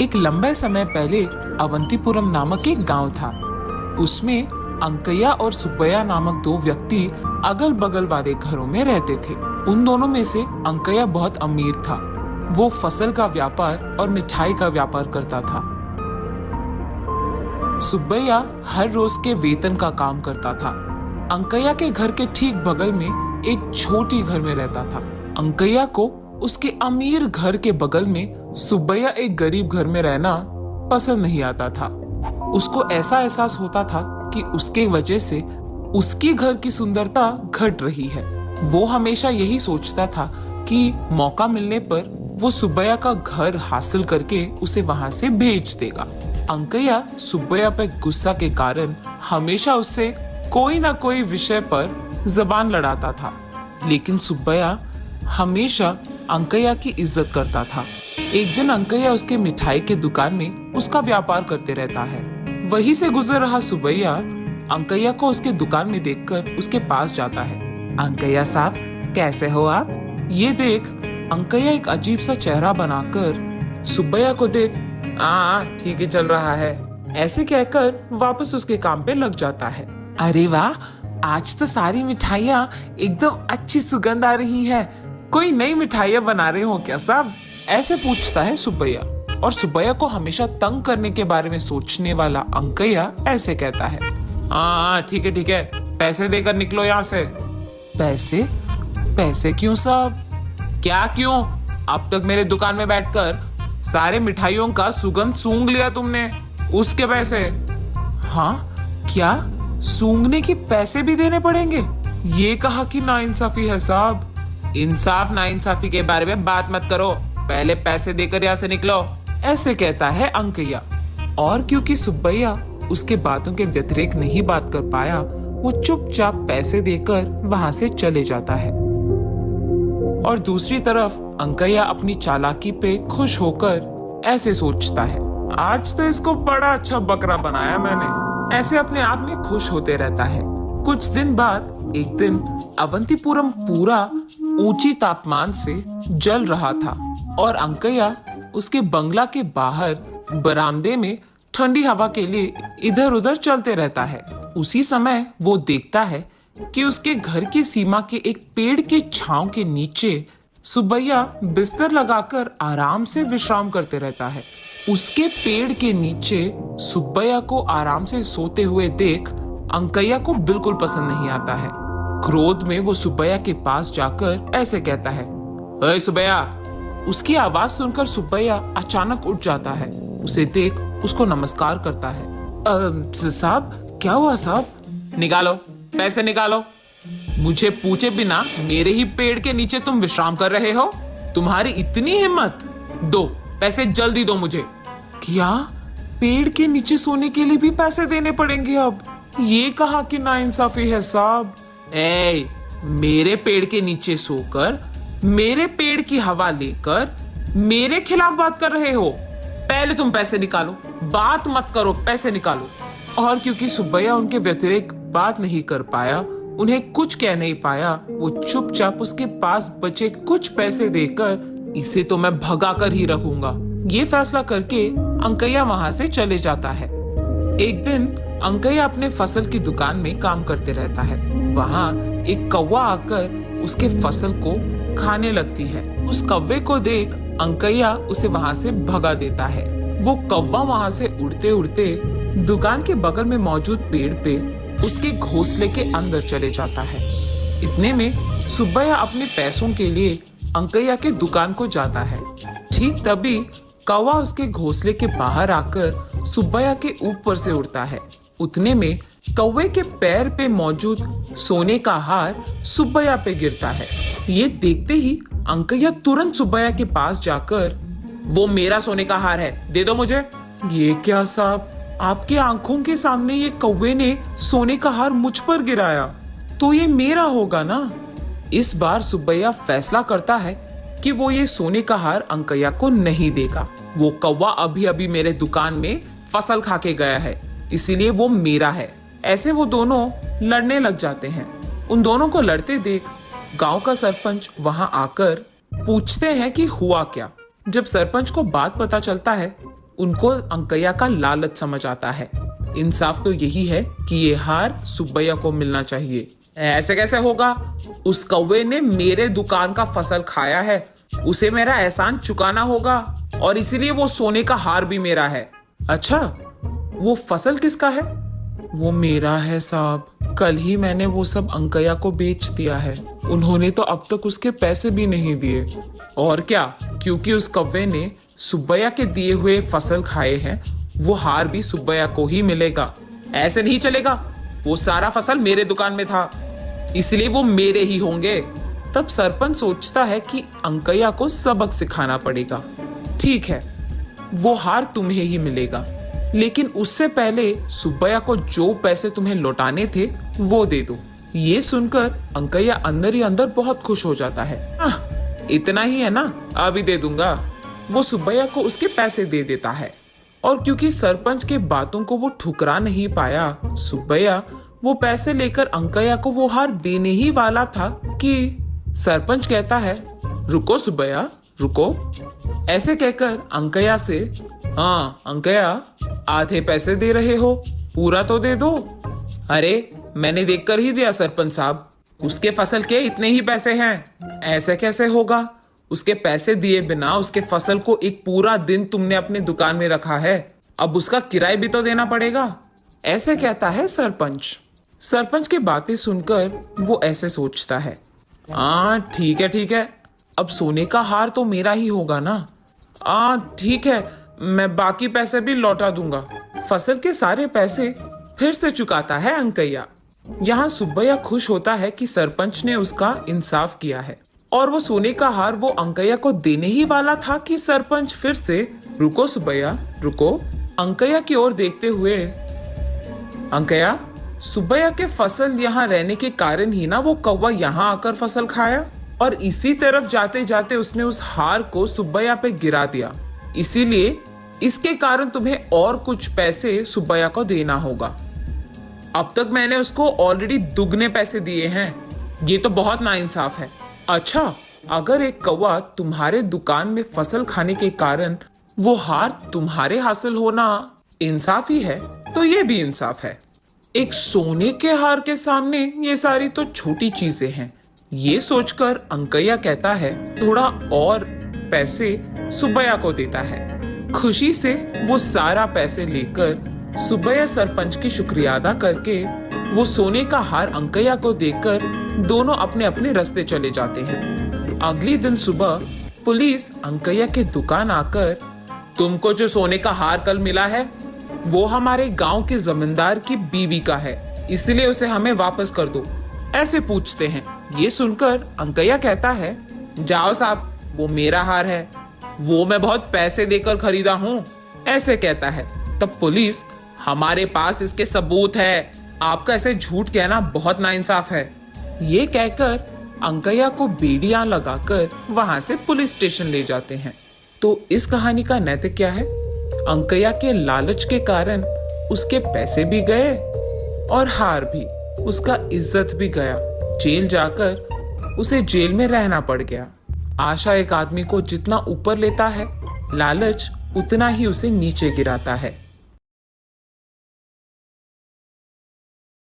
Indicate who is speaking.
Speaker 1: एक लंबे समय पहले अवंतीपुरम नामक एक गांव था। उसमें अंकैया और सुब्बैया नामक दो व्यक्ति अगल बगल वाले घरों में रहते थे। उन दोनों में से अंकैया बहुत अमीर था। वो फसल का व्यापार और मिठाई का व्यापार करता था। सुब्बैया हर रोज के वेतन का काम करता था। अंकैया के घर के ठीक बगल में एक छोटी घर में रहता था। अंकैया को उसके अमीर घर के बगल में सुब्बैया एक गरीब घर में रहना पसंद नहीं आता था। उसको ऐसा एहसास होता था कि उसके वजह से उसकी घर की सुंदरता घट रही है। वो हमेशा यही सोचता था कि मौका मिलने पर वो सुब्बैया का घर हासिल करके उसे वहां से भेज देगा। अंकैया सुब्बैया पे गुस्सा के कारण हमेशा उससे कोई ना कोई विषय पर जबान लड़ाता था, लेकिन सुब्बैया हमेशा अंकैया की इज्जत करता था। एक दिन अंकैया उसके मिठाई के दुकान में उसका व्यापार करते रहता है। वहीं से गुजर रहा सुब्बैया अंकैया को उसके दुकान में देखकर उसके पास जाता है। अंकैया साहब, कैसे हो आप? ये देख अंकैया एक अजीब सा चेहरा बनाकर सुब्बैया को देख ठीक ही चल रहा है ऐसे कहकर वापस उसके काम पे लग जाता है। अरे वाह, आज तो सारी मिठाइयाँ एकदम अच्छी सुगंध आ रही है। कोई नई मिठाइयाँ बना रहे हो क्या साहब? ऐसे पूछता है सुब्बैया। और सुब्बैया को हमेशा तंग करने के बारे में सोचने वाला अंकैया ऐसे कहता है, ठीक है, पैसे देकर निकलो यहाँ से। पैसे? पैसे क्यों साहब? क्या क्यों? अब तक मेरे दुकान में बैठकर सारे मिठाइयों का सुगंध सूंघ लिया तुमने, उसके पैसे। हाँ क्या? सूंघने के पैसे भी देने पड़ेंगे? ये कहा कि नाइंसाफी है साहब। इंसाफ नाइंसाफी के बारे में बात मत करो, पहले पैसे देकर यहाँ से निकलो, ऐसे कहता है अंकैया। और क्योंकि सुब्बैया उसके बातों के व्यतिरेक नहीं बात कर पाया, वो चुपचाप पैसे देकर वहां से चले जाता है। और दूसरी तरफ अंकैया अपनी चालाकी पे खुश होकर ऐसे सोचता है, आज तो इसको बड़ा अच्छा बकरा बनाया मैंने। ऐसे अपने आप में खुश होते रहता है। कुछ दिन बाद एक दिन अवंतीपुरम पूरा ऊंची तापमान से जल रहा था और अंकैया उसके बंगला के बाहर बरामदे में ठंडी हवा के लिए इधर उधर चलते रहता है। उसी समय वो देखता है कि उसके घर की सीमा के एक पेड़ के छांव के नीचे सुब्बैया बिस्तर लगाकर आराम से विश्राम करते रहता है। उसके पेड़ के नीचे सुब्बैया को आराम से सोते हुए देख अंकैया को बिल्कुल पसंद नहीं आता है। क्रोध में वो सुब्बैया के पास जाकर ऐसे कहता है, ओए सुब्बैया। उसकी आवाज सुनकर सुब्बैया अचानक उठ जाता है। उसे देख उसको नमस्कार करता है। साहब, क्या हुआ साहब? निकालो पैसे, निकालो। मुझे पूछे बिना मेरे ही पेड़ के नीचे तुम विश्राम कर रहे हो? तुम्हारी इतनी हिम्मत? दो पैसे, जल्दी दो मुझे। क्या? पेड़ के नीचे सोने के लिए भी पैसे देने पड़ेंगे अब? ये कहा कि नाइंसाफी है साहब। मेरे पेड़ के नीचे सोकर मेरे पेड़ की हवा लेकर मेरे खिलाफ बात कर रहे हो? पहले तुम पैसे निकालो, बात मत करो, पैसे निकालो। और क्योंकि सुब्बैया उनके व्यतिरेक बात नहीं कर पाया, उन्हें कुछ कह नहीं पाया, वो चुपचाप उसके पास बचे कुछ पैसे देकर इसे तो मैं भगा कर ही रखूंगा, ये फैसला करके अंकैया वहां से चले जाता है। एक दिन अंकैया अपने फसल की दुकान में काम करते रहता है। वहां एक कौवा आकर उसके फसल को खाने लगती है। उस कौवे को देख अंकैया उसे वहां से भगा देता है। वो कौवा वहां से उड़ते उड़ते दुकान के बगल में मौजूद पेड़ पे उसके घोंसले के अंदर चले जाता है। इतने में सुब्बैया अपने पैसों के लिए अंकैया के दुकान को जाता है। ठीक तभी कौवा उसके घोंसले के बाहर आकर सुब्बैया के ऊपर से उड़ता है। उतने में कौवे के पैर पे मौजूद सोने का हार सुब्बैया पे गिरता है। ये देखते ही अंकैया तुरंत सुब्बैया के पास जाकर, वो मेरा सोने का हार है, दे दो मुझे। ये क्या साहब, आपके आंखों के सामने ये कौवे ने सोने का हार मुझ पर गिराया, तो ये मेरा होगा ना। इस बार सुब्बैया फैसला करता है कि वो ये सोने का हार अंकैया को नहीं देगा। वो कौवा अभी अभी मेरे दुकान में फसल खा के गया है, इसीलिए वो मेरा है। ऐसे वो दोनों लड़ने लग जाते हैं। उन दोनों को लड़ते देख गांव का सरपंच वहां आकर पूछते हैं कि हुआ क्या। जब सरपंच को बात पता चलता है, उनको अंकैया का लालच समझ आता है। इंसाफ तो यही है कि ये हार सुब्बैया को मिलना चाहिए। ऐसे कैसे होगा? उस कौवे ने मेरे दुकान का फसल खाया है, उसे मेरा एहसान चुकाना होगा और इसीलिए वो सोने का हार भी मेरा है। अच्छा, वो फसल किसका है? वो मेरा है साहब। कल ही मैंने वो सब अंकैया को बेच दिया है। उन्होंने तो अब तक उसके पैसे भी नहीं दिए। और क्या, क्योंकि उस कौवे ने सुब्बैया के दिए हुए फसल खाए हैं, वो हार भी सुब्बैया को ही मिलेगा। ऐसे नहीं चलेगा, वो सारा फसल मेरे दुकान में था, इसलिए वो मेरे ही होंगे। तब सरपंच सोचता है कि अंकैया को सबक सिखाना पड़ेगा। ठीक है, वो हार तुम्हें ही मिलेगा, लेकिन उससे पहले सुब्बैया को जो पैसे तुम्हें लौटाने थे वो दे दो। ये सुनकर अंकैया अंदर ही अंदर बहुत खुश हो जाता है। इतना ही है ना, अभी दे दूंगा। वो सुब्बैया को उसके पैसे दे देता है और क्योंकि सरपंच के बातों को वो ठुकरा नहीं पाया, सुब्बैया वो पैसे लेकर अंकैया को वो हार देने ही वाला था कि सरपंच कहता है, रुको सुब्बैया रुको। ऐसे कहकर अंकैया से, हाँ अंकैया, आधे पैसे दे रहे हो, पूरा तो दे दो। अरे मैंने देखकर ही दिया सरपंच साहब, उसके फसल के इतने ही पैसे हैं। ऐसे कैसे होगा? उसके पैसे दिए बिना उसके फसल को एक पूरा दिन तुमने अपने दुकान में रखा है, अब उसका किराया भी तो देना पड़ेगा। ऐसे कहता है सरपंच। सरपंच की बातें सुनकर वो ऐसे सोचता है, हाँ ठीक है, अब सोने का हार तो मेरा ही होगा ना। ठीक है, मैं बाकी पैसे भी लौटा दूंगा। फसल के सारे पैसे फिर से चुकाता है अंकैया। यहाँ सुब्बैया खुश होता है कि सरपंच ने उसका इंसाफ किया है और वो सोने का हार वो अंकैया को देने ही वाला था कि सरपंच फिर से, रुको सुब्बैया रुको, अंकैया की ओर देखते हुए, अंकैया, सुब्बैया के फसल यहाँ रहने के कारण ही ना वो कौवा यहाँ आकर फसल खाया और इसी तरफ जाते जाते उसने उस हार को सुब्बैया पे गिरा दिया, इसीलिए इसके कारण तुम्हें और कुछ पैसे सुब्बैया को देना होगा। अब तक मैंने उसको ऑलरेडी दुगने पैसे दिए हैं, ये तो बहुत नाइंसाफ है। अच्छा, अगर एक कौवा तुम्हारे दुकान में फसल खाने के कारण वो हार तुम्हारे हासिल होना इंसाफ ही है, तो ये भी इंसाफ है। एक सोने के हार के सामने ये सारी तो छोटी चीजें हैं। ये सोचकर अंकैया कहता है, थोड़ा और पैसे सुब्बैया को देता है। खुशी से वो सारा पैसे लेकर सुब्बैया सरपंच की शुक्रिया अदा करके वो सोने का हार अंकैया को देकर दोनों अपने अपने रास्ते चले जाते हैं। अगले दिन सुबह पुलिस अंकैया के दुकान आकर, तुमको जो सोने का हार कल मिला है वो हमारे गांव के जमींदार की बीवी का है, इसलिए उसे हमें वापस कर दो, ऐसे पूछते हैं। ये सुनकर अंकैया कहता है, जाओ साहब, वो मेरा हार है, वो मैं बहुत पैसे देकर खरीदा हूँ, ऐसे कहता है। तब पुलिस, हमारे पास इसके सबूत है, आपका ऐसे झूठ कहना बहुत नाइंसाफ है। ये कहकर अंकैया को बेड़ियां लगाकर वहां से पुलिस स्टेशन ले जाते हैं। तो इस कहानी का नैतिक क्या है? अंकैया के लालच के कारण उसके पैसे भी गए और हार भी, उसका इज्जत भी गया। जेल जाकर उसे जेल में रहना पड़ गया। आशा एक आदमी को जितना ऊपर लेता है, लालच उतना ही उसे नीचे गिराता है।